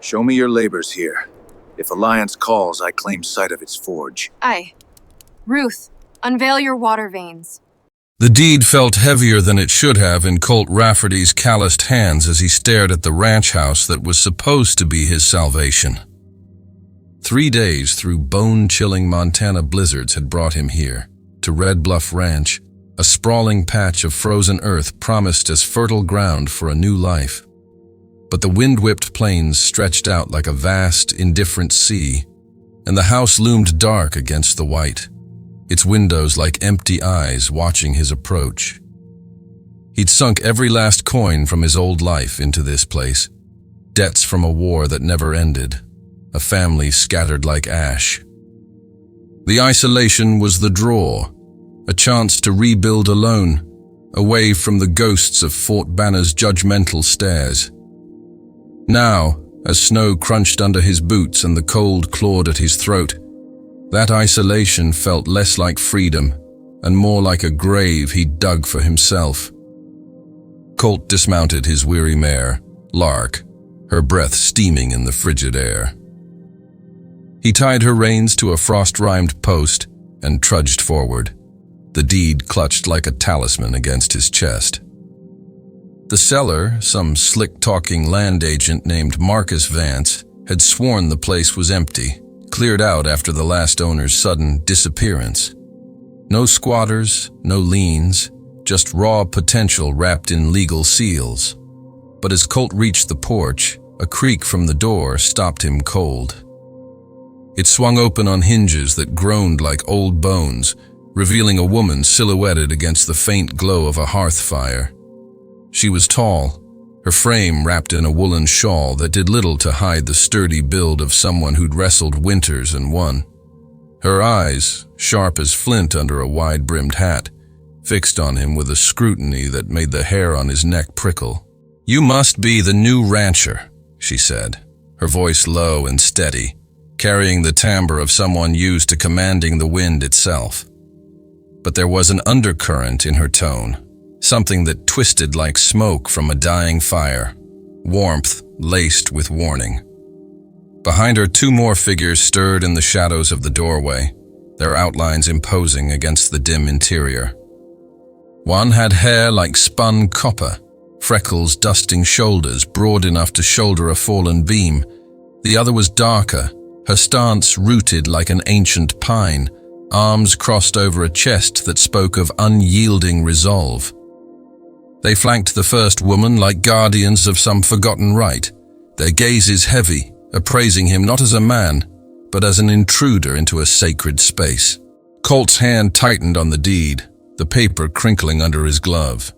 Show me your labors here. If Alliance calls, I claim sight of its forge. Aye. Ruth, unveil your water veins. The deed felt heavier than it should have in Colt Rafferty's calloused hands as he stared at the ranch house that was supposed to be his salvation. 3 days through bone-chilling Montana blizzards had brought him here, to Red Bluff Ranch, a sprawling patch of frozen earth promised as fertile ground for a new life. But the wind-whipped plains stretched out like a vast, indifferent sea, and the house loomed dark against the white, its windows like empty eyes watching his approach. He'd sunk every last coin from his old life into this place, debts from a war that never ended, a family scattered like ash. The isolation was the draw, a chance to rebuild alone, away from the ghosts of Fort Banner's judgmental stares. Now, as snow crunched under his boots and the cold clawed at his throat, that isolation felt less like freedom and more like a grave he'd dug for himself. Colt dismounted his weary mare, Lark, her breath steaming in the frigid air. He tied her reins to a frost-rimed post and trudged forward, the deed clutched like a talisman against his chest. The seller, some slick-talking land agent named Vance, had sworn the place was empty, cleared out after the last owner's sudden disappearance. No squatters, no liens, just raw potential wrapped in legal seals. But as Colt reached the porch, a creak from the door stopped him cold. It swung open on hinges that groaned like old bones, revealing a woman silhouetted against the faint glow of a hearth fire. She was tall, her frame wrapped in a woolen shawl that did little to hide the sturdy build of someone who'd wrestled winters and won. Her eyes, sharp as flint under a wide-brimmed hat, fixed on him with a scrutiny that made the hair on his neck prickle. "You must be the new rancher," she said, her voice low and steady, carrying the timbre of someone used to commanding the wind itself. But there was an undercurrent in her tone, something that twisted like smoke from a dying fire, warmth laced with warning. Behind her, 2 more figures stirred in the shadows of the doorway, their outlines imposing against the dim interior. One had hair like spun copper, freckles dusting shoulders broad enough to shoulder a fallen beam. The other was darker, her stance rooted like an ancient pine, arms crossed over a chest that spoke of unyielding resolve. They flanked the first woman like guardians of some forgotten right, their gazes heavy, appraising him not as a man, but as an intruder into a sacred space. Colt's hand tightened on the deed, the paper crinkling under his glove.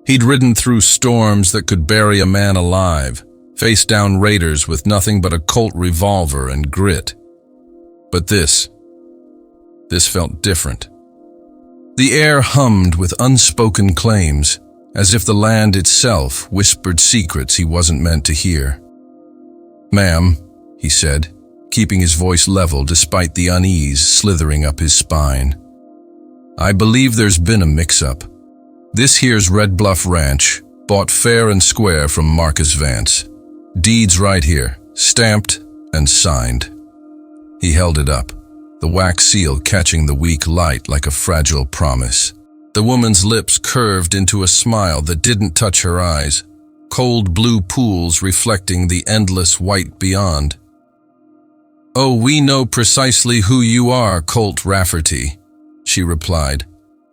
He'd ridden through storms that could bury a man alive, faced down raiders with nothing but a Colt revolver and grit. But this felt different. The air hummed with unspoken claims, as if the land itself whispered secrets he wasn't meant to hear. "Ma'am," he said, keeping his voice level despite the unease slithering up his spine. "I believe there's been a mix-up. This here's Red Bluff Ranch, bought fair and square from Vance. Deeds right here, stamped and signed." He held it up, the wax seal catching the weak light like a fragile promise. The woman's lips curved into a smile that didn't touch her eyes, cold blue pools reflecting the endless white beyond. "Oh, we know precisely who you are, Colt Rafferty," she replied,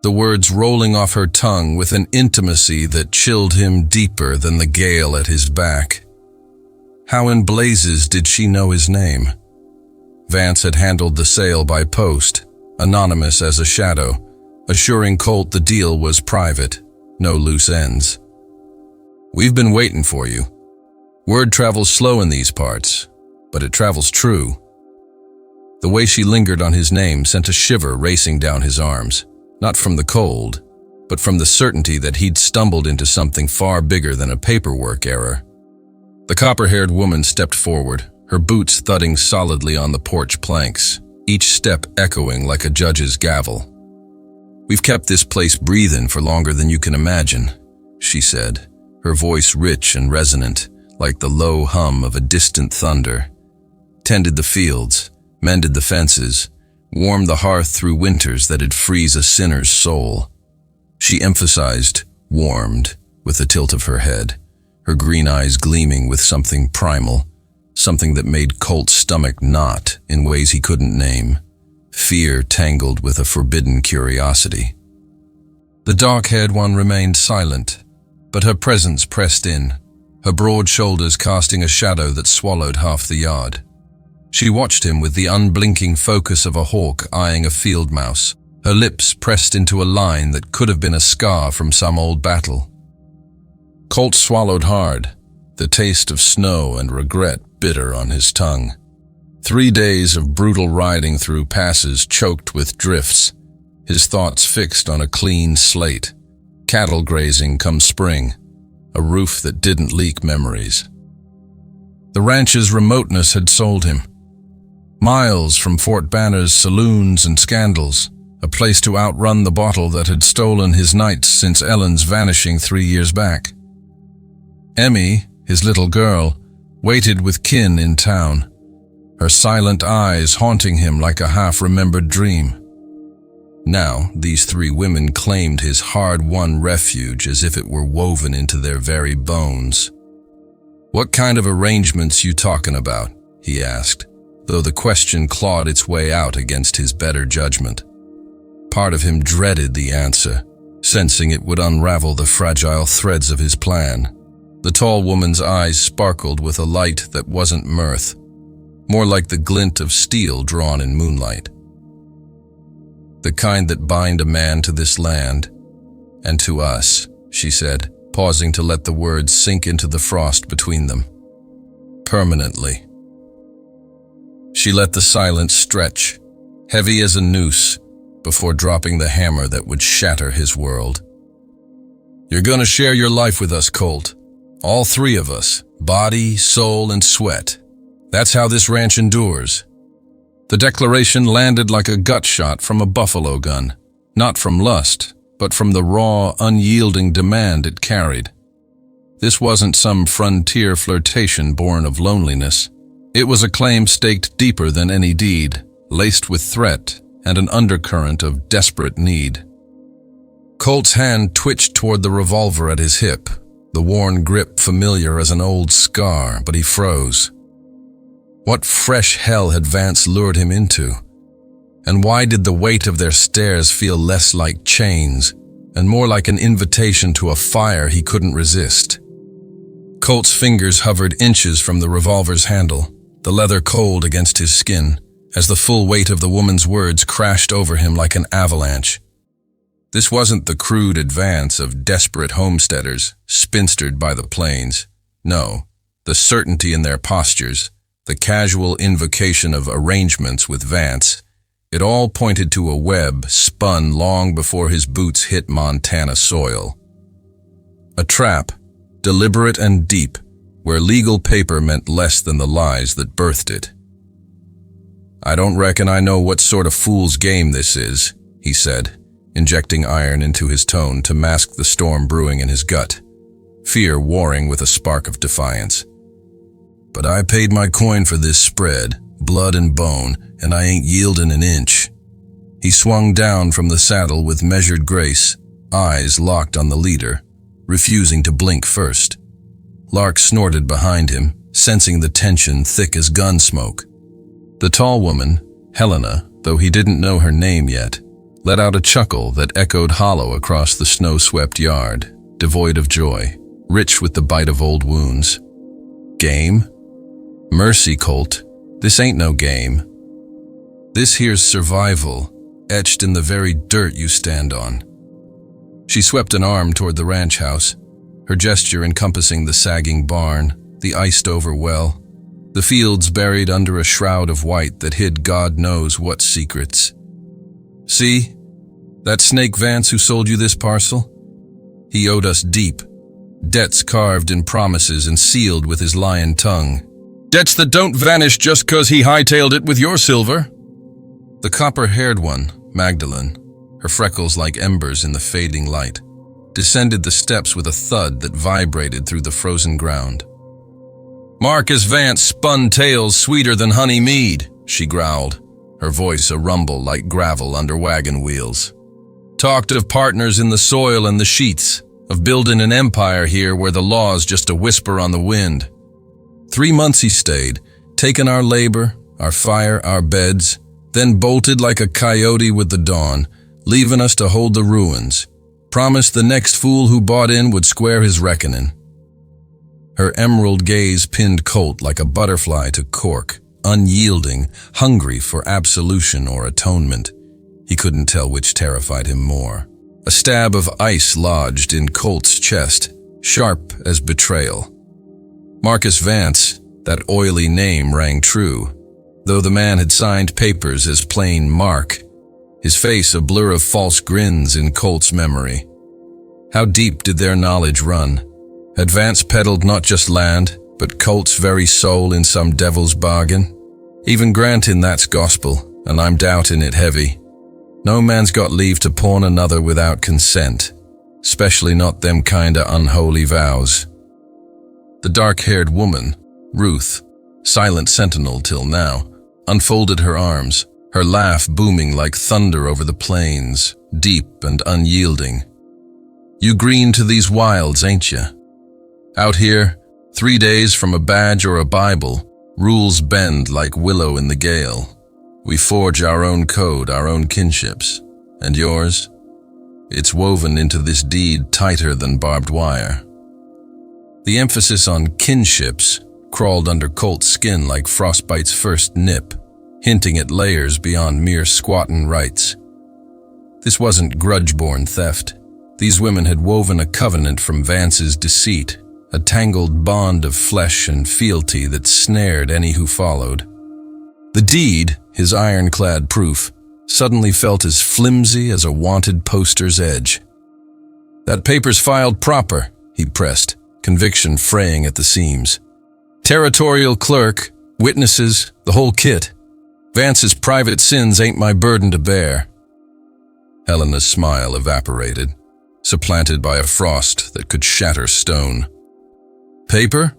the words rolling off her tongue with an intimacy that chilled him deeper than the gale at his back. How in blazes did she know his name? Vance had handled the sale by post, anonymous as a shadow, assuring Colt the deal was private, no loose ends. "We've been waiting for you. Word travels slow in these parts, but it travels true." The way she lingered on his name sent a shiver racing down his arms, not from the cold, but from the certainty that he'd stumbled into something far bigger than a paperwork error. The copper-haired woman stepped forward, her boots thudding solidly on the porch planks, each step echoing like a judge's gavel. "We've kept this place breathing for longer than you can imagine," she said, her voice rich and resonant, like the low hum of a distant thunder, tended the fields, mended the fences, warmed the hearth through winters that'd freeze a sinner's soul. She emphasized warmed with a tilt of her head, her green eyes gleaming with something primal, something that made Colt's stomach knot in ways he couldn't name, fear tangled with a forbidden curiosity. The dark-haired one remained silent, but her presence pressed in, her broad shoulders casting a shadow that swallowed half the yard. She watched him with the unblinking focus of a hawk eyeing a field mouse, her lips pressed into a line that could have been a scar from some old battle. Colt swallowed hard, the taste of snow and regret bitter on his tongue. 3 days of brutal riding through passes choked with drifts, his thoughts fixed on a clean slate, cattle grazing come spring, a roof that didn't leak memories. The ranch's remoteness had sold him. Miles from Fort Banner's saloons and scandals, a place to outrun the bottle that had stolen his nights since Ellen's vanishing 3 years back. Emmy, his little girl, waited with kin in town, her silent eyes haunting him like a half-remembered dream. Now, these 3 women claimed his hard-won refuge as if it were woven into their very bones. "What kind of arrangements you talking about?" he asked, though the question clawed its way out against his better judgment. Part of him dreaded the answer, sensing it would unravel the fragile threads of his plan. The tall woman's eyes sparkled with a light that wasn't mirth, more like the glint of steel drawn in moonlight. "The kind that bind a man to this land, and to us," she said, pausing to let the words sink into the frost between them. "Permanently." She let the silence stretch, heavy as a noose, before dropping the hammer that would shatter his world. "You're gonna share your life with us, Colt. All 3 of us, body, soul, and sweat. That's how this ranch endures." The declaration landed like a gut shot from a buffalo gun, not from lust, but from the raw, unyielding demand it carried. This wasn't some frontier flirtation born of loneliness. It was a claim staked deeper than any deed, laced with threat and an undercurrent of desperate need. Colt's hand twitched toward the revolver at his hip, the worn grip familiar as an old scar, but he froze. What fresh hell had Vance lured him into? And why did the weight of their stares feel less like chains and more like an invitation to a fire he couldn't resist? Colt's fingers hovered inches from the revolver's handle, the leather cold against his skin, as the full weight of the woman's words crashed over him like an avalanche. This wasn't the crude advance of desperate homesteaders, spinstered by the plains. No, the certainty in their postures, the casual invocation of arrangements with Vance, it all pointed to a web spun long before his boots hit Montana soil. A trap, deliberate and deep, where legal paper meant less than the lies that birthed it. "I don't reckon I know what sort of fool's game this is," he said, injecting iron into his tone to mask the storm brewing in his gut, fear warring with a spark of defiance. "But I paid my coin for this spread, blood and bone, and I ain't yielding an inch." He swung down from the saddle with measured grace, eyes locked on the leader, refusing to blink first. Lark snorted behind him, sensing the tension thick as gun smoke. The tall woman, Helena, though he didn't know her name yet, let out a chuckle that echoed hollow across the snow-swept yard, devoid of joy, rich with the bite of old wounds. "Game? Mercy, Colt. This ain't no game. This here's survival, etched in the very dirt you stand on." She swept an arm toward the ranch house, her gesture encompassing the sagging barn, the iced-over well, the fields buried under a shroud of white that hid God knows what secrets. "See? That snake Vance who sold you this parcel? He owed us deep, debts carved in promises and sealed with his lion tongue. Debts that don't vanish just 'cause he hightailed it with your silver." The copper-haired one, Magdalene, her freckles like embers in the fading light, descended the steps with a thud that vibrated through the frozen ground. Marcus Vance spun tales sweeter than honey mead, she growled, her voice a rumble like gravel under wagon wheels. Talked of partners in the soil and the sheets, of building an empire here where the law's just a whisper on the wind. 3 months he stayed, taken our labor, our fire, our beds, then bolted like a coyote with the dawn, leaving us to hold the ruins. Promised the next fool who bought in would square his reckoning. Her emerald gaze pinned Colt like a butterfly to cork, unyielding, hungry for absolution or atonement. He couldn't tell which terrified him more. A stab of ice lodged in Colt's chest, sharp as betrayal. Marcus Vance, that oily name rang true, though the man had signed papers as plain Mark, his face a blur of false grins in Colt's memory. How deep did their knowledge run? Had Vance peddled not just land, but Colt's very soul in some devil's bargain? Even granting that's gospel, and I'm doubting it heavy. No man's got leave to pawn another without consent, especially not them kinda unholy vows. The dark-haired woman, Ruth, silent sentinel till now, unfolded her arms, her laugh booming like thunder over the plains, deep and unyielding. You green to these wilds, ain't ya? Out here, 3 days from a badge or a Bible, rules bend like willow in the gale. We forge our own code, our own kinships. And yours? It's woven into this deed tighter than barbed wire. The emphasis on kinships crawled under Colt's skin like frostbite's first nip, hinting at layers beyond mere squattin' rights. This wasn't grudge-born theft. These women had woven a covenant from Vance's deceit, a tangled bond of flesh and fealty that snared any who followed. The deed, his ironclad proof, suddenly felt as flimsy as a wanted poster's edge. That paper's filed proper, he pressed, conviction fraying at the seams. Territorial clerk, witnesses, the whole kit. Vance's private sins ain't my burden to bear. Helena's smile evaporated, supplanted by a frost that could shatter stone. Paper?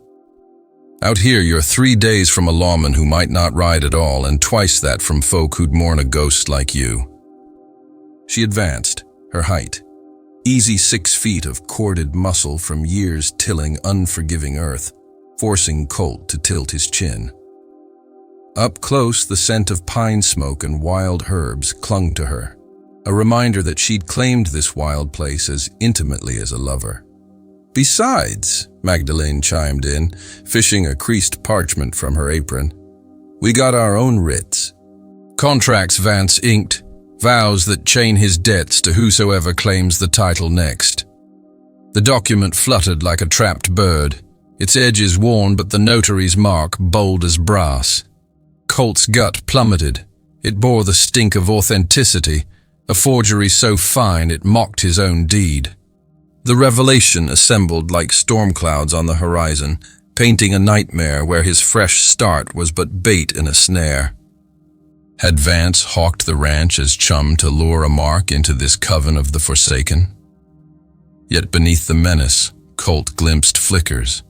Out here, you're 3 days from a lawman who might not ride at all, and twice that from folk who'd mourn a ghost like you. She advanced, her height, easy 6 feet of corded muscle from years tilling unforgiving earth, forcing Colt to tilt his chin. Up close, the scent of pine smoke and wild herbs clung to her, a reminder that she'd claimed this wild place as intimately as a lover. Besides, Magdalene chimed in, fishing a creased parchment from her apron, we got our own writs. Contracts Vance inked, vows that chain his debts to whosoever claims the title next. The document fluttered like a trapped bird, its edges worn but the notary's mark bold as brass. Colt's gut plummeted. It bore the stink of authenticity, a forgery so fine it mocked his own deed. The revelation assembled like storm clouds on the horizon, painting a nightmare where his fresh start was but bait in a snare. Had Vance hawked the ranch as chum to lure a mark into this coven of the forsaken? Yet beneath the menace, Colt glimpsed flickers.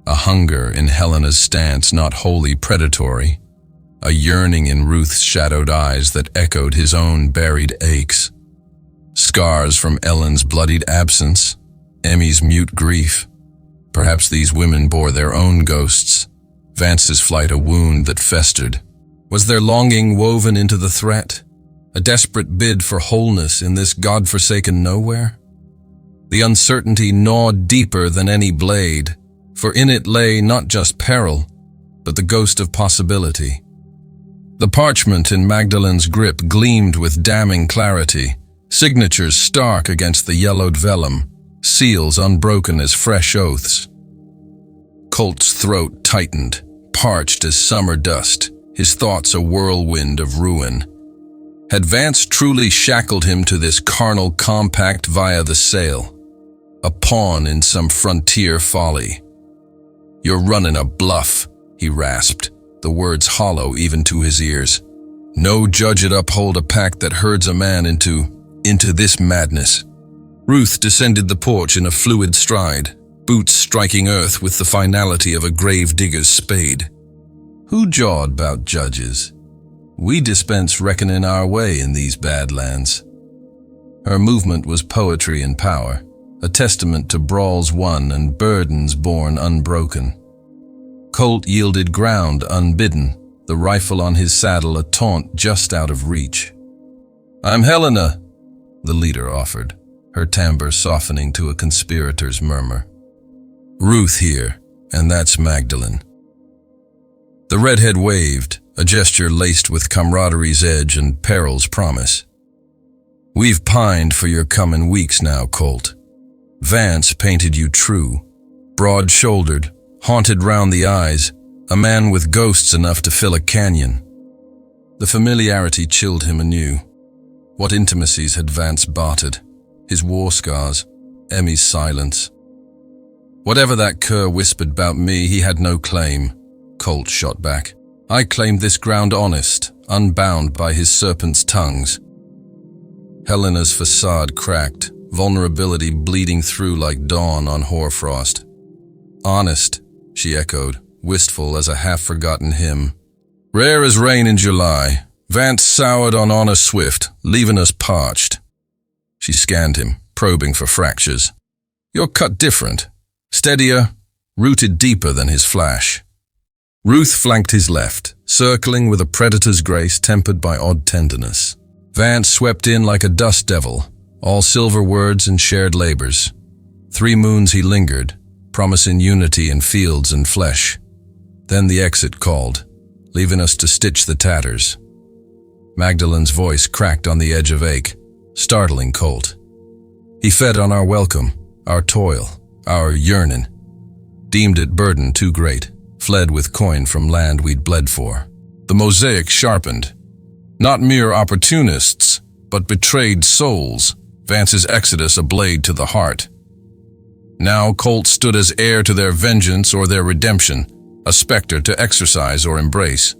A hunger in Helena's stance not wholly predatory, a yearning in Ruth's shadowed eyes that echoed his own buried aches. Scars from Ellen's bloodied absence, Emmy's mute grief. Perhaps these women bore their own ghosts, Vance's flight a wound that festered. Was their longing woven into the threat? A desperate bid for wholeness in this God-forsaken nowhere? The uncertainty gnawed deeper than any blade, for in it lay not just peril, but the ghost of possibility. The parchment in Magdalene's grip gleamed with damning clarity, signatures stark against the yellowed vellum, seals unbroken as fresh oaths. Colt's throat tightened, parched as summer dust, his thoughts a whirlwind of ruin. Had Vance truly shackled him to this carnal compact via the sale? A pawn in some frontier folly? "You're running a bluff," he rasped, the words hollow even to his ears. "No judge'd uphold a pact that herds a man into this madness." Ruth descended the porch in a fluid stride, boots striking earth with the finality of a grave digger's spade. Who jawed 'bout judges? We dispense reckoning our way in these badlands. Her movement was poetry in power, a testament to brawls won and burdens borne unbroken. Colt yielded ground unbidden, the rifle on his saddle a taunt just out of reach. "I'm Helena," the leader offered, her timbre softening to a conspirator's murmur. "Ruth here, and that's Magdalene." The redhead waved, a gesture laced with camaraderie's edge and peril's promise. "We've pined for your comin' weeks now, Colt. Vance painted you true, broad-shouldered, haunted round the eyes, a man with ghosts enough to fill a canyon." The familiarity chilled him anew. What intimacies had Vance bartered? His war scars, Emmy's silence. "Whatever that cur whispered about me, he had no claim," Colt shot back. "I claimed this ground honest, unbound by his serpent's tongues." Helena's facade cracked, vulnerability bleeding through like dawn on hoarfrost. "Honest," she echoed, wistful as a half-forgotten hymn. "Rare as rain in July. Vance soured on honor swift, leaving us parched." She scanned him, probing for fractures. "You're cut different. Steadier, rooted deeper than his flash." Ruth flanked his left, circling with a predator's grace tempered by odd tenderness. Vance swept in like a dust devil, all silver words and shared labors. 3 moons he lingered, promising unity in fields and flesh. Then the exit called, leaving us to stitch the tatters. Magdalene's voice cracked on the edge of ache, startling Colt. He fed on our welcome, our toil, our yearning. Deemed it burden too great, fled with coin from land we'd bled for. The mosaic sharpened. Not mere opportunists, but betrayed souls, Vance's exodus a blade to the heart. Now Colt stood as heir to their vengeance or their redemption, a specter to exorcise or embrace.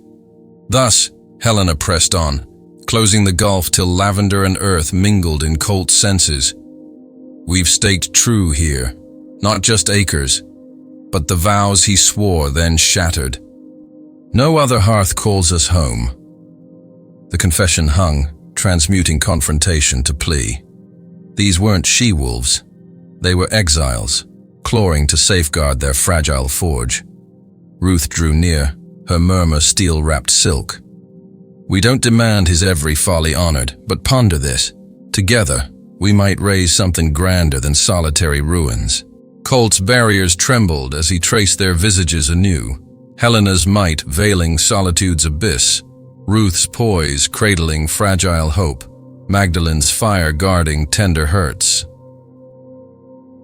Thus, Helena pressed on, closing the gulf till lavender and earth mingled in Colt's senses. We've staked true here, not just acres, but the vows he swore then shattered. No other hearth calls us home. The confession hung, transmuting confrontation to plea. These weren't she-wolves. They were exiles, clawing to safeguard their fragile forge. Ruth drew near, her murmur steel-wrapped silk. We don't demand his every folly honored, but ponder this. Together, we might raise something grander than solitary ruins. Colt's barriers trembled as he traced their visages anew. Helena's might veiling solitude's abyss, Ruth's poise cradling fragile hope, Magdalene's fire guarding tender hurts.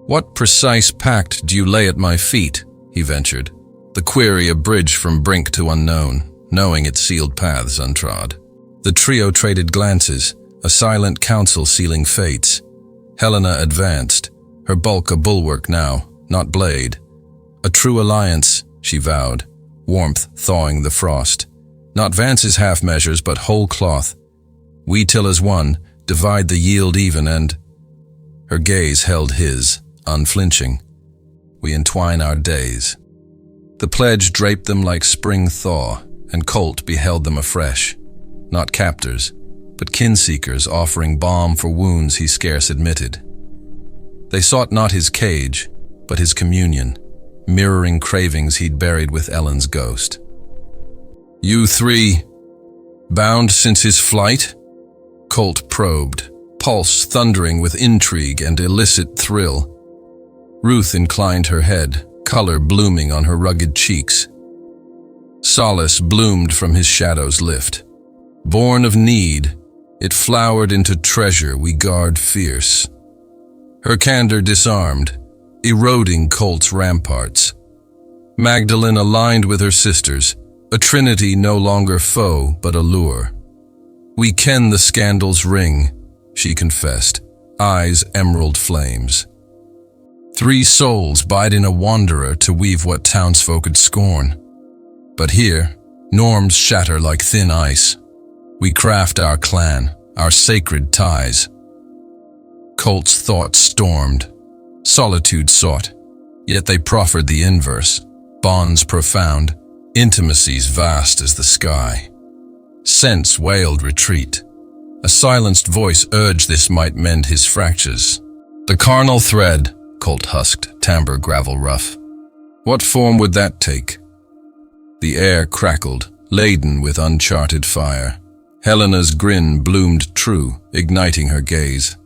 "What precise pact do you lay at my feet?" he ventured, the query a bridge from brink to unknown, knowing it sealed paths untrod. The trio traded glances, a silent council sealing fates. Helena advanced, her bulk a bulwark now, not blade. A true alliance, she vowed, warmth thawing the frost. Not Vance's half measures, but whole cloth. We till as one, divide the yield even and... Her gaze held his, unflinching. We entwine our days. The pledge draped them like spring thaw, and Colt beheld them afresh. Not captors, but kin-seekers offering balm for wounds he scarce admitted. They sought not his cage, but his communion, mirroring cravings he'd buried with Ellen's ghost. "You 3, bound since his flight?" Colt probed, pulse thundering with intrigue and illicit thrill. Ruth inclined her head, color blooming on her rugged cheeks. Solace bloomed from his shadow's lift. Born of need, it flowered into treasure we guard fierce. Her candor disarmed, eroding Colt's ramparts. Magdalene aligned with her sisters, a trinity no longer foe but allure. "We ken the scandal's ring," she confessed, eyes emerald flames. 3 souls bide in a wanderer to weave what townsfolk'd scorn. But here, norms shatter like thin ice. We craft our clan, our sacred ties. Colt's thoughts stormed. Solitude sought. Yet they proffered the inverse, bonds profound, intimacies vast as the sky. Sense wailed retreat. A silenced voice urged this might mend his fractures. The carnal thread, Colt husked, timbre gravel rough. What form would that take? The air crackled, laden with uncharted fire. Helena's grin bloomed true, igniting her gaze.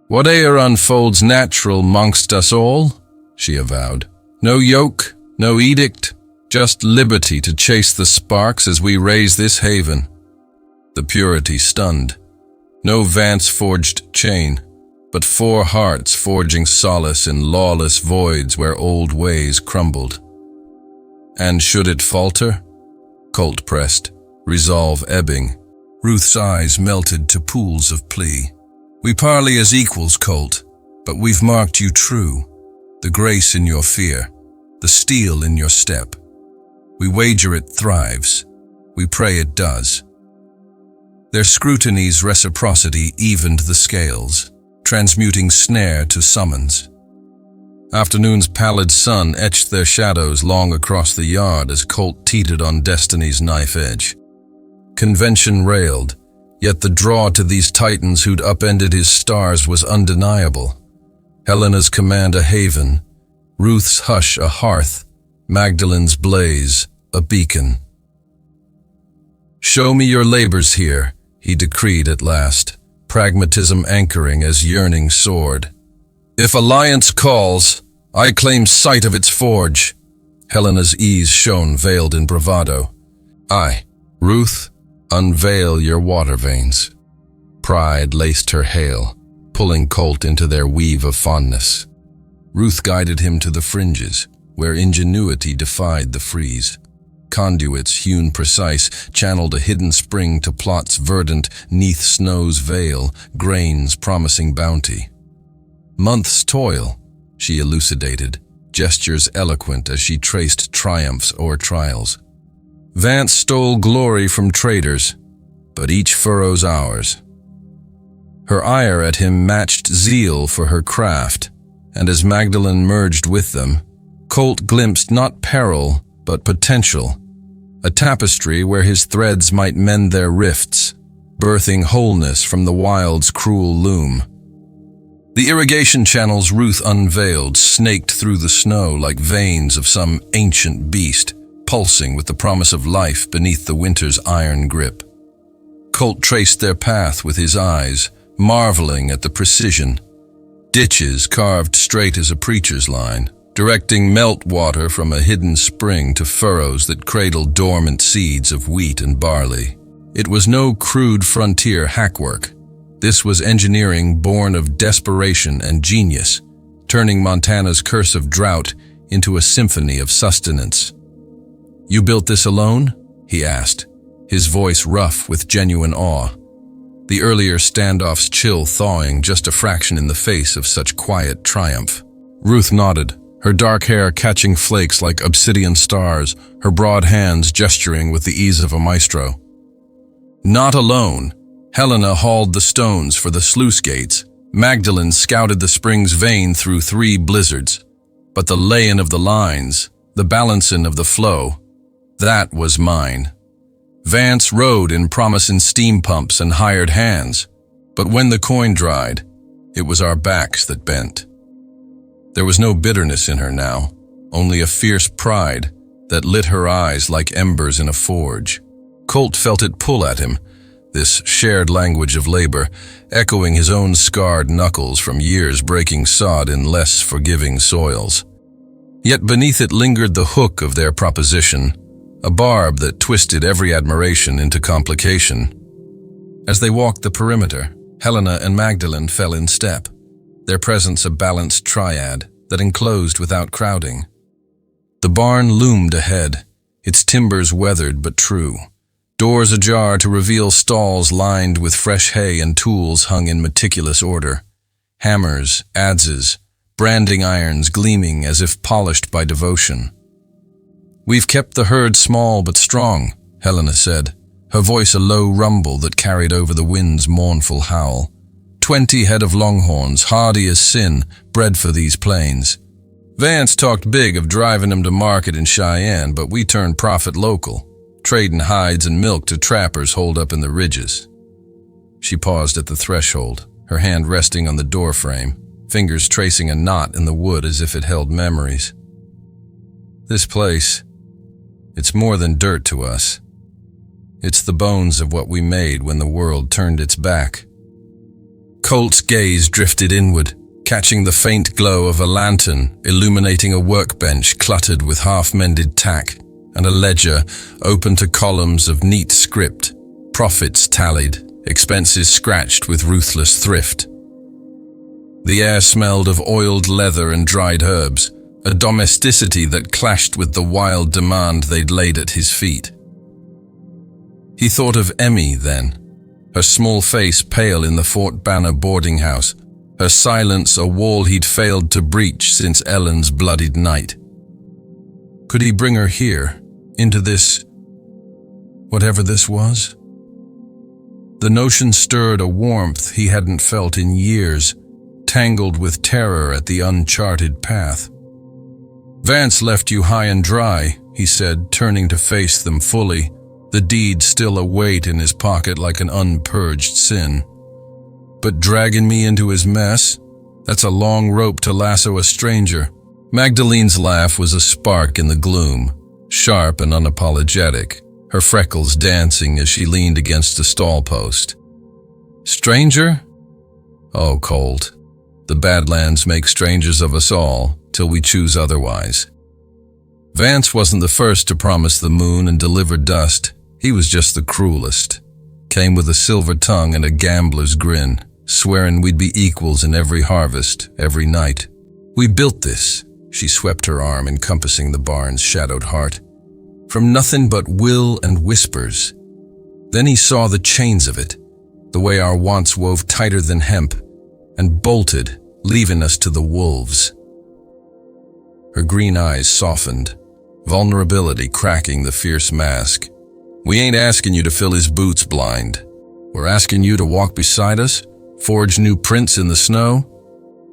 Whate'er unfolds natural mongst us all, she avowed. No yoke, no edict, just liberty to chase the sparks as we raise this haven. The purity stunned. No Vance-forged chain, but 4 hearts forging solace in lawless voids where old ways crumbled. And should it falter? Colt pressed, resolve ebbing. Ruth's eyes melted to pools of plea. We parley as equals, Colt, but we've marked you true. The grace in your fear, the steel in your step. We wager it thrives. We pray it does. Their scrutiny's reciprocity evened the scales, transmuting snare to summons. Afternoon's pallid sun etched their shadows long across the yard as Colt teetered on destiny's knife edge. Convention railed, yet the draw to these titans who'd upended his stars was undeniable. Helena's command a haven, Ruth's hush a hearth, Magdalene's blaze a beacon. Show me your labors here, he decreed at last, pragmatism anchoring as yearning soared. If alliance calls, I claim sight of its forge. Helena's ease shone veiled in bravado. Aye, Ruth, unveil your water veins. Pride laced her hail, pulling Colt into their weave of fondness. Ruth guided him to the fringes, where ingenuity defied the freeze. Conduits hewn precise channeled a hidden spring to plots verdant neath snow's veil, grains promising bounty. Months' toil, she elucidated, gestures eloquent as she traced triumphs o'er trials. Vance stole glory from traitors, but each furrow's ours. Her ire at him matched zeal for her craft, and as Magdalene merged with them, Colt glimpsed not peril, but potential, a tapestry where his threads might mend their rifts, birthing wholeness from the wild's cruel loom. The irrigation channels Ruth unveiled snaked through the snow like veins of some ancient beast, pulsing with the promise of life beneath the winter's iron grip. Colt traced their path with his eyes, marveling at the precision. Ditches carved straight as a preacher's line, directing meltwater from a hidden spring to furrows that cradled dormant seeds of wheat and barley. It was no crude frontier hackwork. This was engineering born of desperation and genius, turning Montana's curse of drought into a symphony of sustenance. You built this alone? He asked, his voice rough with genuine awe. The earlier standoff's chill thawing just a fraction in the face of such quiet triumph. Ruth nodded, her dark hair catching flakes like obsidian stars, her broad hands gesturing with the ease of a maestro. Not alone. Helena hauled the stones for the sluice gates. Magdalene scouted the spring's vein through 3 blizzards. But the laying of the lines, the balancing of the flow, that was mine. Vance rode in promising steam pumps and hired hands. But when the coin dried, it was our backs that bent. There was no bitterness in her now, only a fierce pride that lit her eyes like embers in a forge. Colt felt it pull at him, this shared language of labor, echoing his own scarred knuckles from years breaking sod in less forgiving soils. Yet beneath it lingered the hook of their proposition, a barb that twisted every admiration into complication. As they walked the perimeter, Helena and Magdalene fell in step, their presence a balanced triad that enclosed without crowding. The barn loomed ahead, its timbers weathered but true. Doors ajar to reveal stalls lined with fresh hay and tools hung in meticulous order. Hammers, adzes, branding irons gleaming as if polished by devotion. We've kept the herd small but strong, Helena said, her voice a low rumble that carried over the wind's mournful howl. 20 head of longhorns, hardy as sin, bred for these plains. Vance talked big of driving him to market in Cheyenne, but we turned profit local, trading hides and milk to trappers holed up in the ridges. She paused at the threshold, her hand resting on the doorframe, fingers tracing a knot in the wood as if it held memories. This place, it's more than dirt to us. It's the bones of what we made when the world turned its back. Colt's gaze drifted inward, catching the faint glow of a lantern illuminating a workbench cluttered with half-mended tack and a ledger open to columns of neat script, profits tallied, expenses scratched with ruthless thrift. The air smelled of oiled leather and dried herbs, a domesticity that clashed with the wild demand they'd laid at his feet. He thought of Emmy then, her small face pale in the Fort Banner boarding house, her silence a wall he'd failed to breach since Ellen's bloodied night. Could he bring her here, into this, whatever this was? The notion stirred a warmth he hadn't felt in years, tangled with terror at the uncharted path. Vance left you high and dry, he said, turning to face them fully, the deed still a weight in his pocket like an unpurged sin. But dragging me into his mess, that's a long rope to lasso a stranger. Magdalene's laugh was a spark in the gloom, sharp and unapologetic, her freckles dancing as she leaned against a stall post. Stranger? Oh, Colt. The Badlands make strangers of us all, till we choose otherwise. Vance wasn't the first to promise the moon and deliver dust. He was just the cruelest. Came with a silver tongue and a gambler's grin, swearing we'd be equals in every harvest, every night. We built this, she swept her arm encompassing the barn's shadowed heart, from nothing but will and whispers. Then he saw the chains of it, the way our wants wove tighter than hemp, and bolted, leaving us to the wolves. Her green eyes softened, vulnerability cracking the fierce mask. We ain't asking you to fill his boots blind. We're asking you to walk beside us, forge new prints in the snow.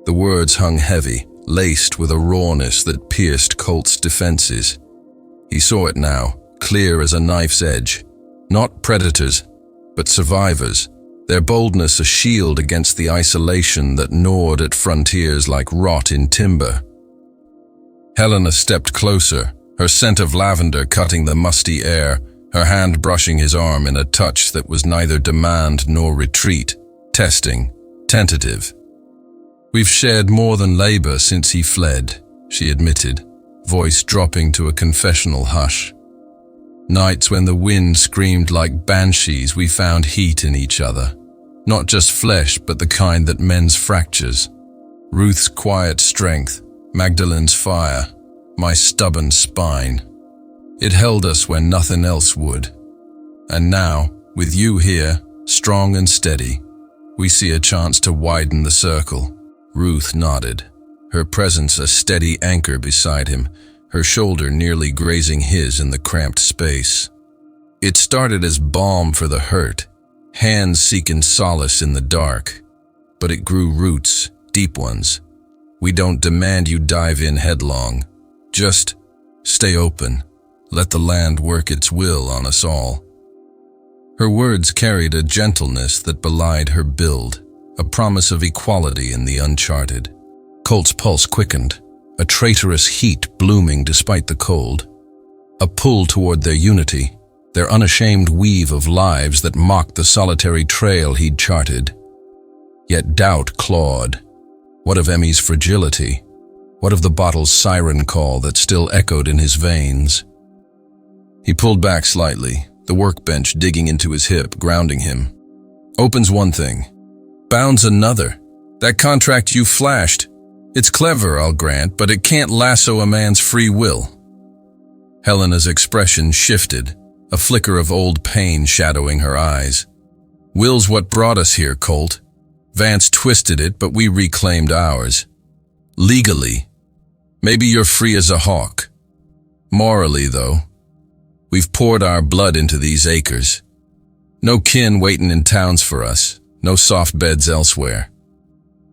The words hung heavy, laced with a rawness that pierced Colt's defenses. He saw it now, clear as a knife's edge. Not predators, but survivors, their boldness a shield against the isolation that gnawed at frontiers like rot in timber. Helena stepped closer, her scent of lavender cutting the musty air, her hand brushing his arm in a touch that was neither demand nor retreat, testing, tentative. We've shared more than labor since he fled, she admitted, voice dropping to a confessional hush. Nights when the wind screamed like banshees, we found heat in each other. Not just flesh, but the kind that mends fractures. Ruth's quiet strength, Magdalene's fire, my stubborn spine. It held us when nothing else would. And now, with you here, strong and steady, we see a chance to widen the circle. Ruth nodded, her presence a steady anchor beside him, her shoulder nearly grazing his in the cramped space. It started as balm for the hurt, hands seeking solace in the dark. But it grew roots, deep ones. We don't demand you dive in headlong. Just stay open. Let the land work its will on us all. Her words carried a gentleness that belied her build, a promise of equality in the uncharted. Colt's pulse quickened, a traitorous heat blooming despite the cold. A pull toward their unity, their unashamed weave of lives that mocked the solitary trail he'd charted. Yet doubt clawed. What of Emmy's fragility? What of the bottle's siren call that still echoed in his veins? He pulled back slightly, the workbench digging into his hip, grounding him. Opens one thing, bounds another. That contract you flashed. It's clever, I'll grant, but it can't lasso a man's free will. Helena's expression shifted, a flicker of old pain shadowing her eyes. Will's what brought us here, Colt. Vance twisted it, but we reclaimed ours. Legally. Maybe you're free as a hawk. Morally, though, we've poured our blood into these acres. No kin waiting in towns for us, no soft beds elsewhere.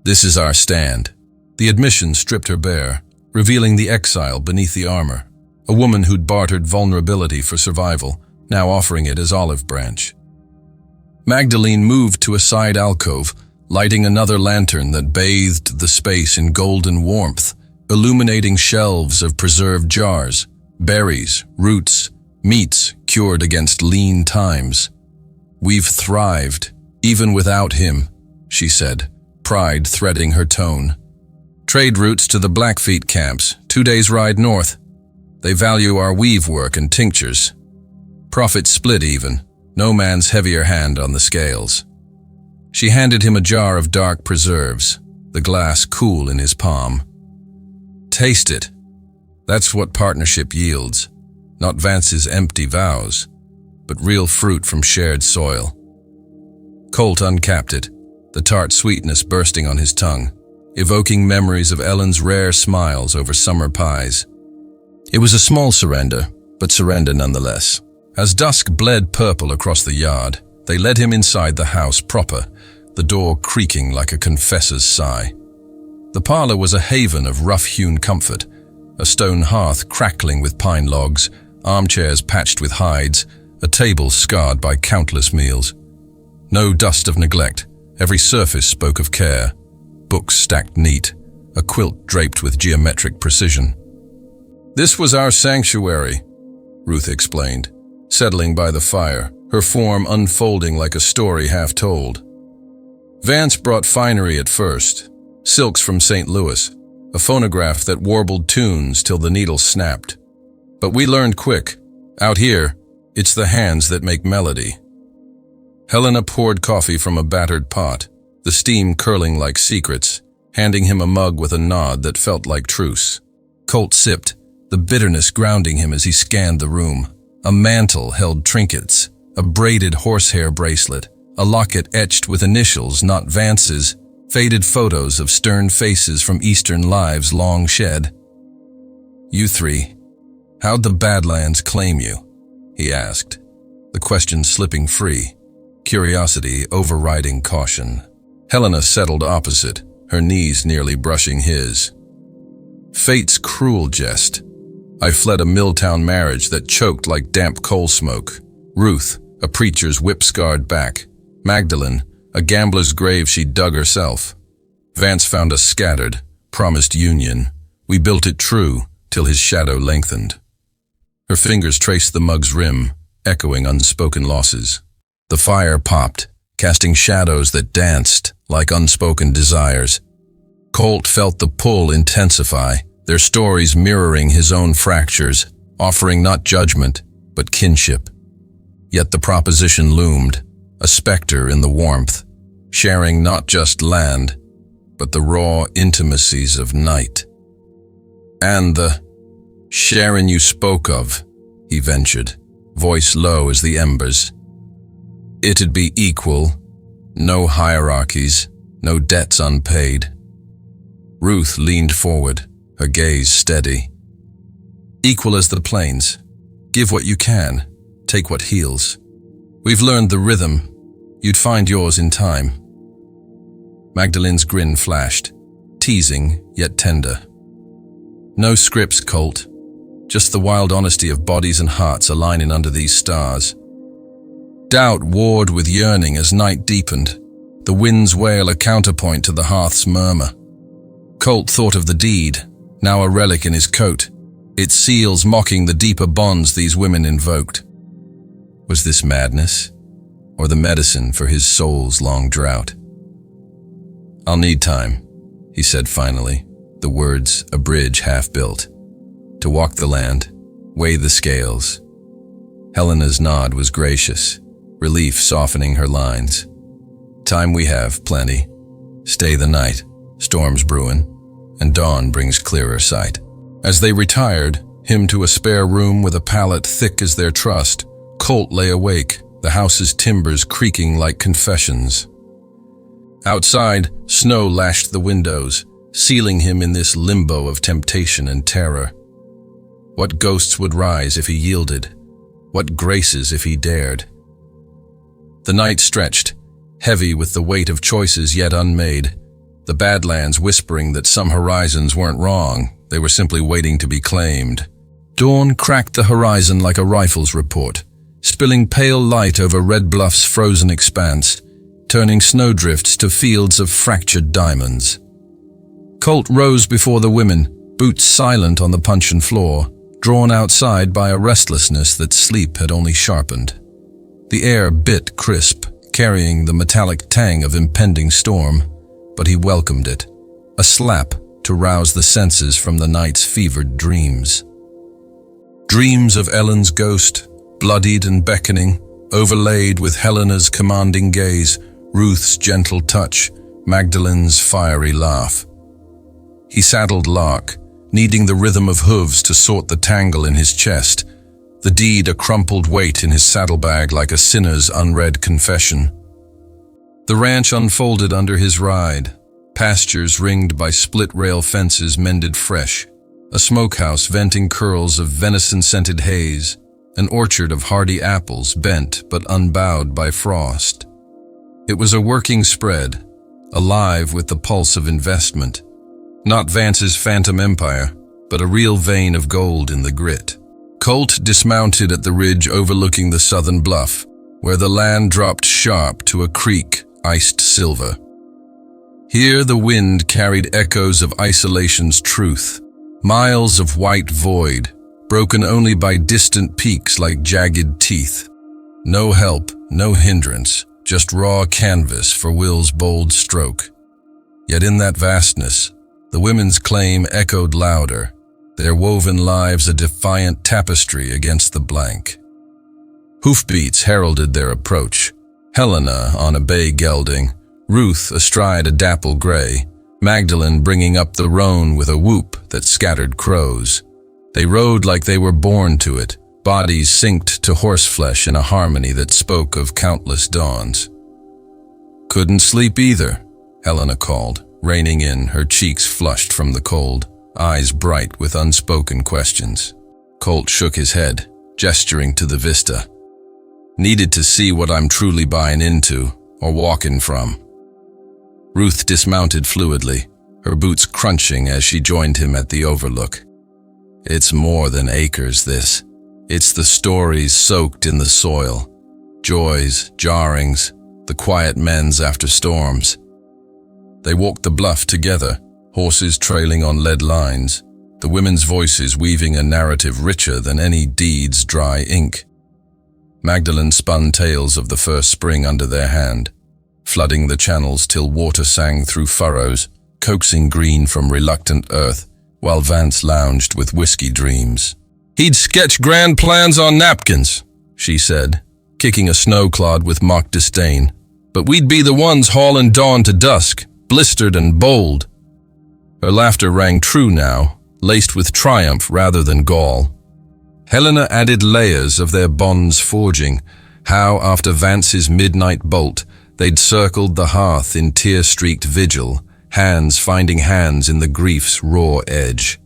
This is our stand. The admission stripped her bare, revealing the exile beneath the armor, a woman who'd bartered vulnerability for survival, now offering it as olive branch. Magdalene moved to a side alcove, lighting another lantern that bathed the space in golden warmth, illuminating shelves of preserved jars, berries, roots, meats cured against lean times. "We've thrived, even without him," she said, pride threading her tone. "Trade routes to the Blackfeet camps, 2 days' ride north. They value our weave work and tinctures. Profits split even, no man's heavier hand on the scales." She handed him a jar of dark preserves, the glass cool in his palm. "Taste it. That's what partnership yields. Not Vance's empty vows, but real fruit from shared soil." Colt uncapped it, the tart sweetness bursting on his tongue, evoking memories of Ellen's rare smiles over summer pies. It was a small surrender, but surrender nonetheless. As dusk bled purple across the yard, they led him inside the house proper, the door creaking like a confessor's sigh. The parlor was a haven of rough-hewn comfort, a stone hearth crackling with pine logs, armchairs patched with hides, a table scarred by countless meals. No dust of neglect, every surface spoke of care. Books stacked neat, a quilt draped with geometric precision. "This was our sanctuary," Ruth explained, settling by the fire, her form unfolding like a story half told. "Vance brought finery at first, silks from St. Louis, a phonograph that warbled tunes till the needle snapped. But we learned quick, out here, it's the hands that make melody." Helena poured coffee from a battered pot, the steam curling like secrets, handing him a mug with a nod that felt like truce. Colt sipped, the bitterness grounding him as he scanned the room. A mantle held trinkets, a braided horsehair bracelet, a locket etched with initials not Vance's, faded photos of stern faces from Eastern lives long shed. "You three, how'd the Badlands claim you?" he asked, the question slipping free, curiosity overriding caution. Helena settled opposite, her knees nearly brushing his. "Fate's cruel jest. I fled a Milltown marriage that choked like damp coal smoke. Ruth, a preacher's whip-scarred back. Magdalene, a gambler's grave she dug herself. Vance found us scattered, promised union. We built it true, till his shadow lengthened." Her fingers traced the mug's rim, echoing unspoken losses. The fire popped, casting shadows that danced like unspoken desires. Colt felt the pull intensify, their stories mirroring his own fractures, offering not judgment, but kinship. Yet the proposition loomed, a specter in the warmth, sharing not just land, but the raw intimacies of night. "And the Sharon you spoke of," he ventured, voice low as the embers. "It'd be equal, no hierarchies, no debts unpaid." Ruth leaned forward, her gaze steady. "Equal as the plains. Give what you can, take what heals. We've learned the rhythm. You'd find yours in time." Magdalene's grin flashed, teasing yet tender. "No scripts, Colt. Just the wild honesty of bodies and hearts aligning under these stars." Doubt warred with yearning as night deepened, the wind's wail a counterpoint to the hearth's murmur. Colt thought of the deed, now a relic in his coat, its seals mocking the deeper bonds these women invoked. Was this madness, or the medicine for his soul's long drought? "I'll need time," he said finally, the words a bridge half-built. "To walk the land, weigh the scales." Helena's nod was gracious, relief softening her lines. "Time we have, plenty. Stay the night, storms brewin', and dawn brings clearer sight." As they retired, him to a spare room with a pallet thick as their trust, Colt lay awake, the house's timbers creaking like confessions. Outside, snow lashed the windows, sealing him in this limbo of temptation and terror. What ghosts would rise if he yielded? What graces if he dared? The night stretched, heavy with the weight of choices yet unmade, the Badlands whispering that some horizons weren't wrong, They were simply waiting to be claimed. Dawn cracked the horizon like a rifle's report, spilling pale light over Red Bluff's frozen expanse, turning snowdrifts to fields of fractured diamonds. Colt rose before the women, boots silent on the puncheon floor, drawn outside by a restlessness that sleep had only sharpened. The air bit crisp, carrying the metallic tang of impending storm, but he welcomed it, a slap to rouse the senses from the night's fevered dreams. Dreams of Ellen's ghost, bloodied and beckoning, overlaid with Helena's commanding gaze, Ruth's gentle touch, Magdalene's fiery laugh. He saddled Lark, needing the rhythm of hooves to sort the tangle in his chest, the deed a crumpled weight in his saddlebag like a sinner's unread confession. The ranch unfolded under his ride, pastures ringed by split-rail fences mended fresh, a smokehouse venting curls of venison-scented haze, an orchard of hardy apples bent but unbowed by frost. It was a working spread, alive with the pulse of investment. Not Vance's phantom empire, but a real vein of gold in the grit. Colt dismounted at the ridge overlooking the southern bluff, where the land dropped sharp to a creek iced silver. Here the wind carried echoes of isolation's truth, miles of white void, broken only by distant peaks like jagged teeth. No help, no hindrance, just raw canvas for Will's bold stroke. Yet in that vastness, the women's claim echoed louder, their woven lives a defiant tapestry against the blank. Hoofbeats heralded their approach, Helena on a bay gelding, Ruth astride a dapple gray, Magdalene bringing up the roan with a whoop that scattered crows. They rode like they were born to it, bodies synced to horseflesh in a harmony that spoke of countless dawns. "Couldn't sleep either," Helena called, reining in, her cheeks flushed from the cold, eyes bright with unspoken questions. Colt shook his head, gesturing to the vista. "Needed to see what I'm truly buying into, or walking from." Ruth dismounted fluidly, her boots crunching as she joined him at the overlook. "It's more than acres, this. It's the stories soaked in the soil. Joys, jarrings, the quiet mends after storms." They walked the bluff together, horses trailing on lead lines, the women's voices weaving a narrative richer than any deed's dry ink. Magdalene spun tales of the first spring under their hand, flooding the channels till water sang through furrows, coaxing green from reluctant earth, while Vance lounged with whiskey dreams. "He'd sketch grand plans on napkins," she said, kicking a snow clod with mock disdain. "But we'd be the ones hauling dawn to dusk, blistered and bold." Her laughter rang true now, laced with triumph rather than gall. Helena added layers of their bonds forging, how after Vance's midnight bolt, they'd circled the hearth in tear-streaked vigil, hands finding hands in the grief's raw edge.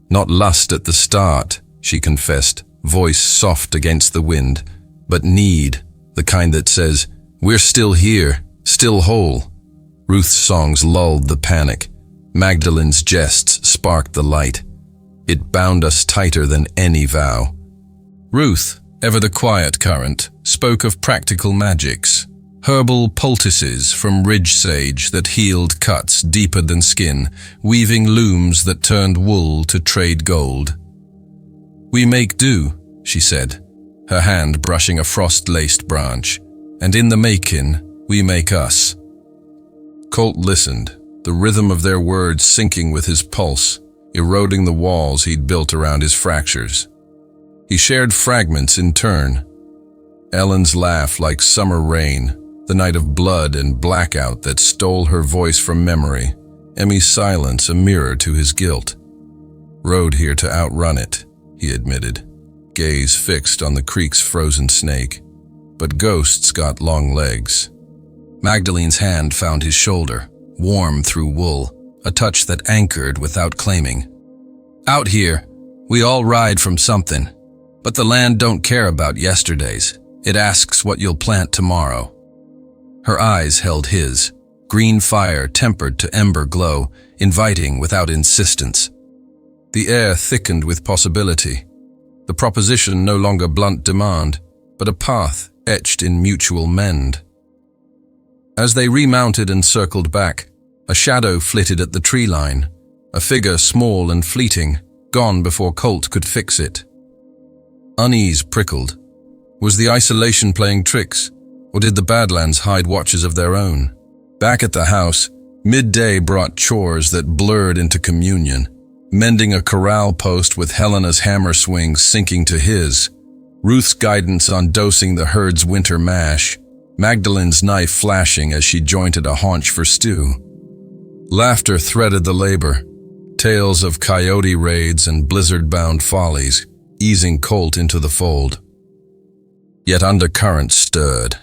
"Not lust at the start," she confessed, voice soft against the wind, "but need, the kind that says, 'We're still here, still whole.'" Ruth's songs lulled the panic. Magdalene's jests sparked the light. It bound us tighter than any vow. Ruth, ever the quiet current, spoke of practical magics, herbal poultices from ridge sage that healed cuts deeper than skin, weaving looms that turned wool to trade gold. "We make do," she said, her hand brushing a frost-laced branch, "and in the making, we make us." Colt listened, the rhythm of their words syncing with his pulse, eroding the walls he'd built around his fractures. He shared fragments in turn. Ellen's laugh like summer rain, the night of blood and blackout that stole her voice from memory, Emmy's silence a mirror to his guilt. "Rode here to outrun it," he admitted, gaze fixed on the creek's frozen snake. "But ghosts got long legs." Magdalene's hand found his shoulder, warm through wool, a touch that anchored without claiming. "Out here, we all ride from something, but the land don't care about yesterdays. It asks what you'll plant tomorrow." Her eyes held his, green fire tempered to ember glow, inviting without insistence. The air thickened with possibility. The proposition no longer blunt demand, but a path etched in mutual mend. As they remounted and circled back, a shadow flitted at the tree line, a figure small and fleeting, gone before Colt could fix it. Unease prickled. Was the isolation playing tricks, or did the Badlands hide watches of their own? Back at the house, midday brought chores that blurred into communion, mending a corral post with Helena's hammer swings sinking to his, Ruth's guidance on dosing the herd's winter mash, Magdalene's knife flashing as she jointed a haunch for stew. Laughter threaded the labor, tales of coyote raids and blizzard-bound follies, easing Colt into the fold. Yet undercurrents stirred,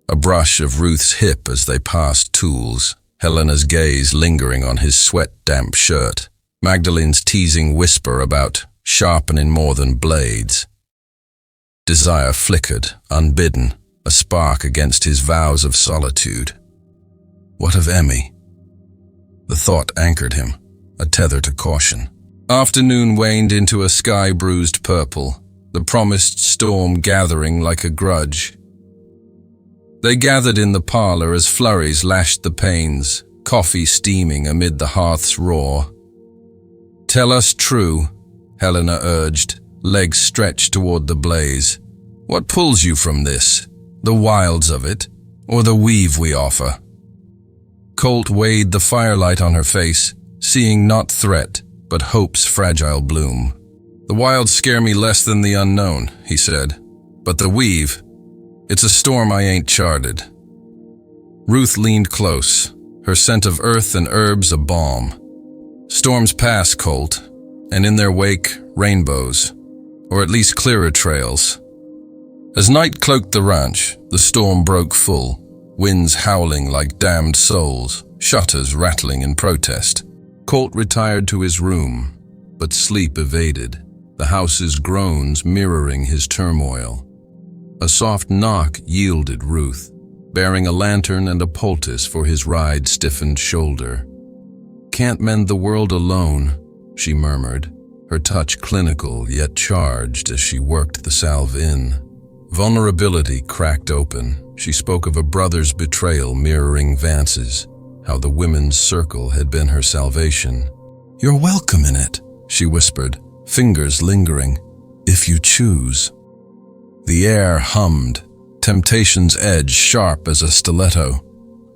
a brush of Ruth's hip as they passed tools, Helena's gaze lingering on his sweat-damp shirt, Magdalene's teasing whisper about sharpening more than blades. Desire flickered, unbidden, a spark against his vows of solitude. What of Emmy? The thought anchored him, a tether to caution. Afternoon waned into a sky-bruised purple, the promised storm gathering like a grudge. They gathered in the parlor as flurries lashed the panes, coffee steaming amid the hearth's roar. "Tell us true," Helena urged, legs stretched toward the blaze. "What pulls you from this? The wilds of it, or the weave we offer?" Colt weighed the firelight on her face, seeing not threat, but hope's fragile bloom. "The wilds scare me less than the unknown," he said. "But the weave, it's a storm I ain't charted." Ruth leaned close, her scent of earth and herbs a balm. Storms pass, Colt, and in their wake, rainbows, or at least clearer trails. As night cloaked the ranch, the storm broke full, winds howling like damned souls, shutters rattling in protest. Colt retired to his room, but sleep evaded, the house's groans mirroring his turmoil. A soft knock yielded Ruth, bearing a lantern and a poultice for his ride-stiffened shoulder. "Can't mend the world alone," she murmured, her touch clinical yet charged as she worked the salve in. Vulnerability cracked open. She spoke of a brother's betrayal mirroring Vance's, how the women's circle had been her salvation. "You're welcome in it," she whispered, fingers lingering, "if you choose." The air hummed, temptation's edge sharp as a stiletto.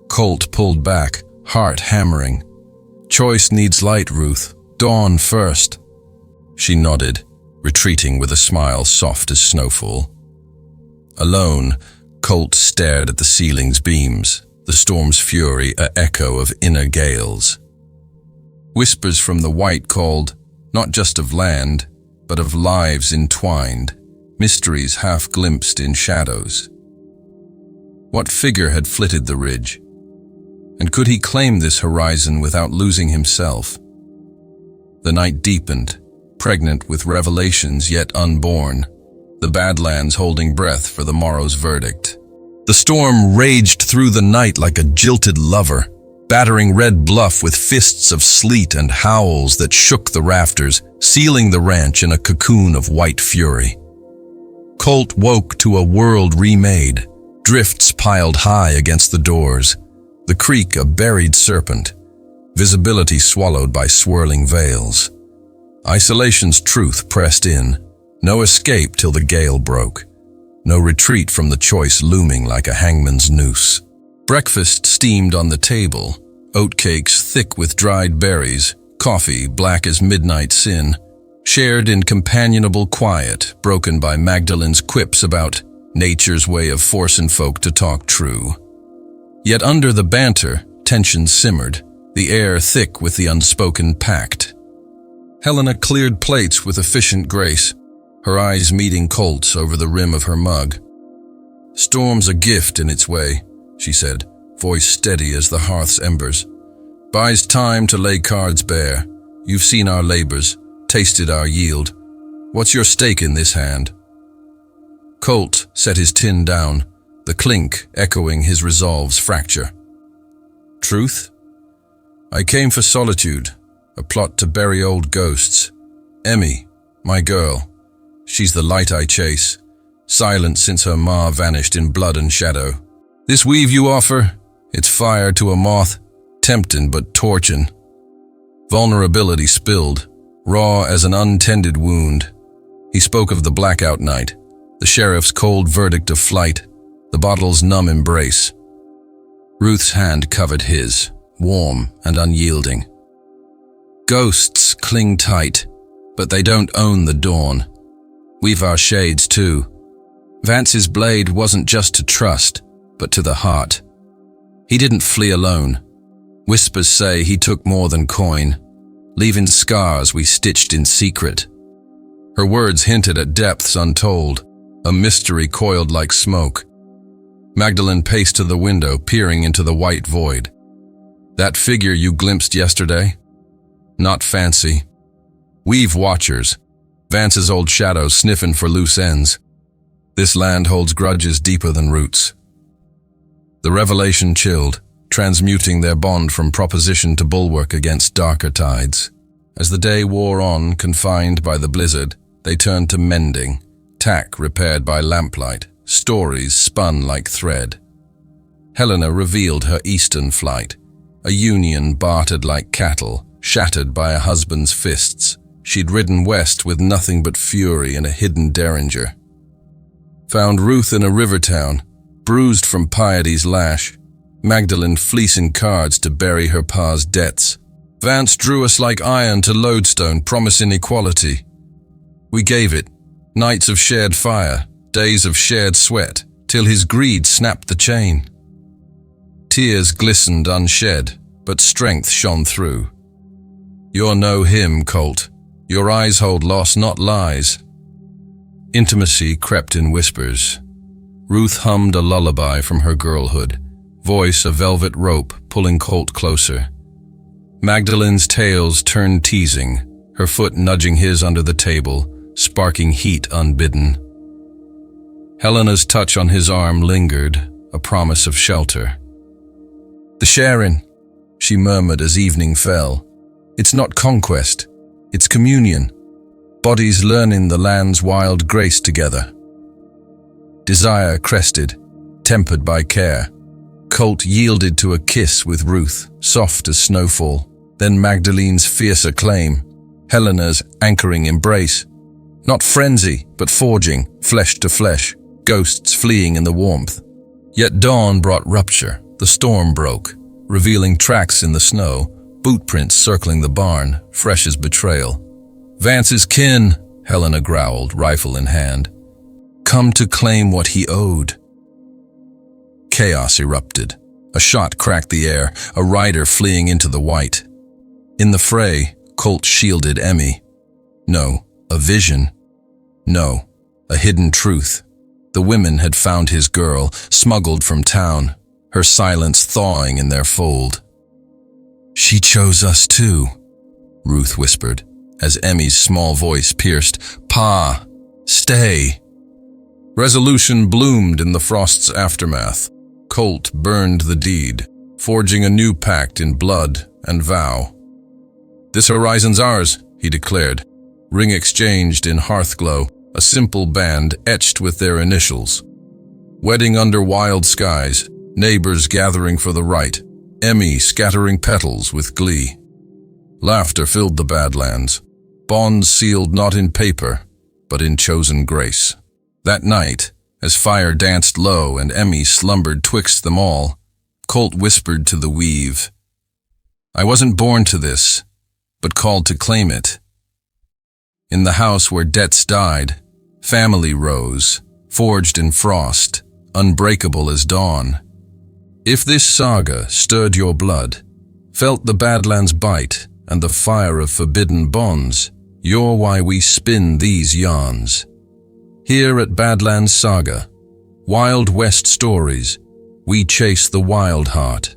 Colt pulled back, heart hammering. "Choice needs light, Ruth. Dawn first." She nodded, retreating with a smile soft as snowfall. Alone, Colt stared at the ceiling's beams, the storm's fury a echo of inner gales. Whispers from the white called, not just of land, but of lives entwined, mysteries half glimpsed in shadows. What figure had flitted the ridge? And could he claim this horizon without losing himself? The night deepened, pregnant with revelations yet unborn, the Badlands holding breath for the morrow's verdict. The storm raged through the night like a jilted lover, battering Red Bluff with fists of sleet and howls that shook the rafters, sealing the ranch in a cocoon of white fury. Colt woke to a world remade, drifts piled high against the doors, the creek a buried serpent, visibility swallowed by swirling veils. Isolation's truth pressed in, no escape till the gale broke, no retreat from the choice looming like a hangman's noose. Breakfast steamed on the table, oatcakes thick with dried berries, coffee black as midnight sin, shared in companionable quiet, broken by Magdalene's quips about nature's way of forcing folk to talk true. Yet under the banter, tension simmered, the air thick with the unspoken pact. Helena cleared plates with efficient grace, her eyes meeting Colt's over the rim of her mug. "Storm's a gift in its way," she said, voice steady as the hearth's embers. "Buys time to lay cards bare. You've seen our labors, tasted our yield. What's your stake in this hand?" Colt set his tin down, the clink echoing his resolve's fracture. "Truth? I came for solitude, a plot to bury old ghosts. Emmy, my girl. She's the light I chase, silent since her ma vanished in blood and shadow. This weave you offer, it's fire to a moth, tempting but torching. Vulnerability spilled, raw as an untended wound. He spoke of the blackout night, the sheriff's cold verdict of flight, the bottle's numb embrace. Ruth's hand covered his, warm and unyielding. Ghosts cling tight, but they don't own the dawn. We've our shades too. Vance's blade wasn't just to trust, but to the heart. He didn't flee alone. Whispers say he took more than coin, leaving scars we stitched in secret. Her words hinted at depths untold, a mystery coiled like smoke. Magdalene paced to the window, peering into the white void. That figure you glimpsed yesterday? Not fancy. We've watchers, Vance's old shadow sniffing for loose ends. This land holds grudges deeper than roots. The revelation chilled, transmuting their bond from proposition to bulwark against darker tides. As the day wore on, confined by the blizzard, they turned to mending, tack repaired by lamplight, stories spun like thread. Helena revealed her eastern flight, a union bartered like cattle, shattered by a husband's fists. She'd ridden west with nothing but fury and a hidden derringer. Found Ruth in a river town, bruised from piety's lash, Magdalene fleecing cards to bury her pa's debts. Vance drew us like iron to lodestone, promising equality. We gave it, nights of shared fire, days of shared sweat, till his greed snapped the chain. Tears glistened unshed, but strength shone through. You're no him, Colt. Your eyes hold loss, not lies. Intimacy crept in whispers. Ruth hummed a lullaby from her girlhood, voice a velvet rope pulling Colt closer. Magdalene's tales turned teasing, her foot nudging his under the table, sparking heat unbidden. Helena's touch on his arm lingered, a promise of shelter. The sharing, she murmured as evening fell. It's not conquest, it's communion. Bodies learning the land's wild grace together. Desire crested, tempered by care. Colt yielded to a kiss with Ruth, soft as snowfall. Then Magdalene's fierce acclaim, Helena's anchoring embrace. Not frenzy, but forging, flesh to flesh, ghosts fleeing in the warmth. Yet dawn brought rupture, the storm broke, revealing tracks in the snow, boot prints circling the barn, fresh as betrayal. Vance's kin, Helena growled, rifle in hand. Come to claim what he owed. Chaos erupted. A shot cracked the air, a rider fleeing into the white. In the fray, Colt shielded Emmy. No, a vision. No, a hidden truth. The women had found his girl, smuggled from town, her silence thawing in their fold. She chose us too, Ruth whispered, as Emmy's small voice pierced, Pa, stay. Resolution bloomed in the frost's aftermath. Colt burned the deed, forging a new pact in blood and vow. This horizon's ours, he declared, ring exchanged in hearthglow, a simple band etched with their initials. Wedding under wild skies, neighbors gathering for the rite, Emmy scattering petals with glee. Laughter filled the Badlands, bonds sealed not in paper, but in chosen grace. That night, as fire danced low and Emmy slumbered twixt them all, Colt whispered to the weave, I wasn't born to this, but called to claim it. In the house where debts died, family rose, forged in frost, unbreakable as dawn. If this saga stirred your blood, felt the Badlands bite and the fire of forbidden bonds, you're why we spin these yarns. Here at Badlands Saga, Wild West stories, we chase the wild heart,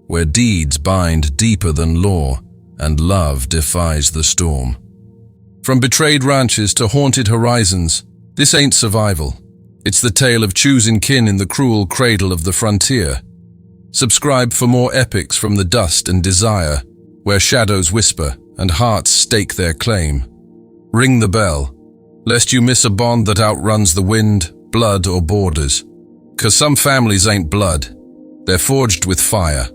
where deeds bind deeper than law and love defies the storm. From betrayed ranches to haunted horizons, this ain't survival. It's the tale of choosing kin in the cruel cradle of the frontier. Subscribe for more epics from the dust and desire, where shadows whisper and hearts stake their claim. Ring the bell, lest you miss a bond that outruns the wind, blood, or borders. 'Cause some families ain't blood, they're forged with fire.